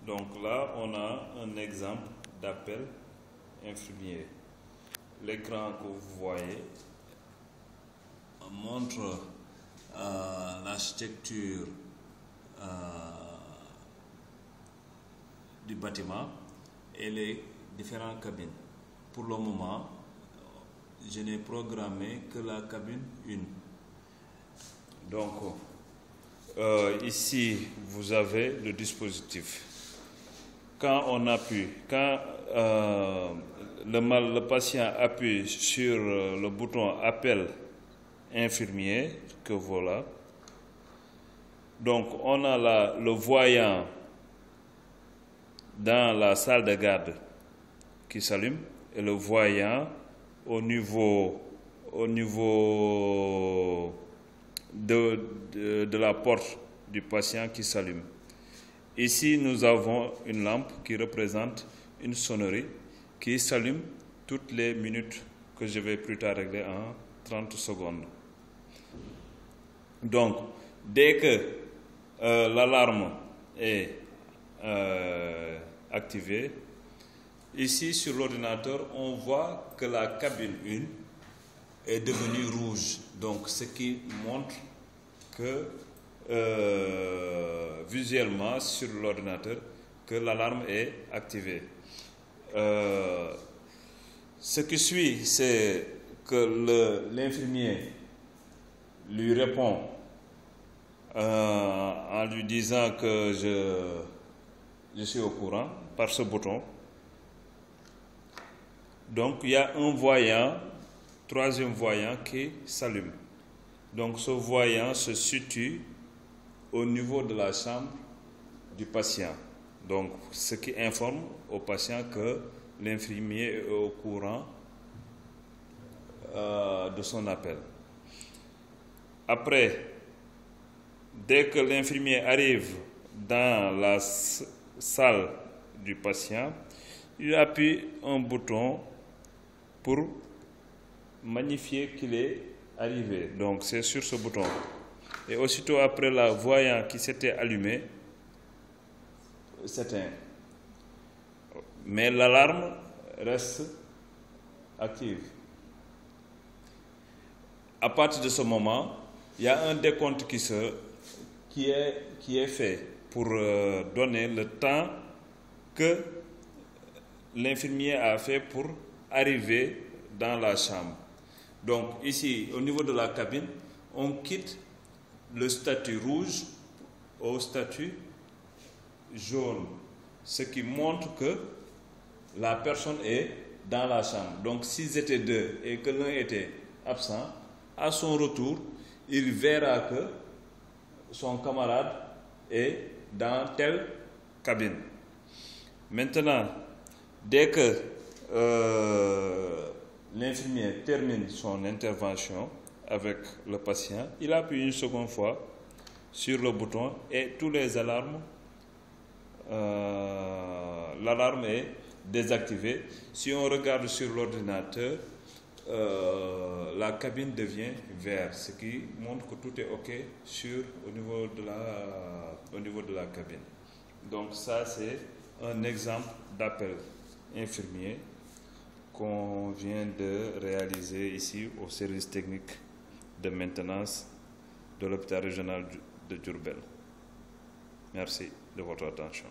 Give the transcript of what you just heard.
Donc là, on a un exemple d'appel infirmier. L'écran que vous voyez montre l'architecture du bâtiment et les différentes cabines. Pour le moment, je n'ai programmé que la cabine 1. Donc, ici, vous avez le dispositif. Quand on appuie, quand le patient appuie sur le bouton appel infirmier, que voilà, donc on a là le voyant dans la salle de garde qui s'allume et le voyant au niveau de la porte du patient qui s'allume. Ici, nous avons une lampe qui représente une sonnerie qui s'allume toutes les minutes que je vais plus tard régler en 30 secondes. Donc, dès que l'alarme est activée, ici sur l'ordinateur, on voit que la cabine 1 est devenue rouge. Donc, ce qui montre que visuellement sur l'ordinateur que l'alarme est activée. Ce qui suit, c'est que l'infirmier lui répond en lui disant que je suis au courant par ce bouton. Donc il y a un voyant, troisième voyant qui s'allume. Donc ce voyant se situe au niveau de la chambre du patient. Donc, ce qui informe au patient que l'infirmier est au courant de son appel. Après, dès que l'infirmier arrive dans la salle du patient, il appuie un bouton pour magnifier qu'il est arrivé. Donc, c'est sur ce bouton. Et aussitôt après, le voyant qui s'était allumé s'éteint. Mais l'alarme reste active. À partir de ce moment, il y a un décompte qui est fait pour donner le temps que l'infirmier a fait pour arriver dans la chambre. Donc ici, au niveau de la cabine, on quitte le statut rouge au statut jaune, ce qui montre que la personne est dans la chambre. Donc s'ils étaient deux et que l'un était absent, à son retour, il verra que son camarade est dans telle cabine. Maintenant, dès que l'infirmier termine son intervention avec le patient, il appuie une seconde fois sur le bouton et tous les alarmes, l'alarme est désactivée. Si on regarde sur l'ordinateur, la cabine devient verte, ce qui montre que tout est OK au niveau de la cabine. Donc ça, c'est un exemple d'appel infirmier qu'on vient de réaliser ici au service technique de maintenance de l'hôpital régional de Diourbel. Merci de votre attention.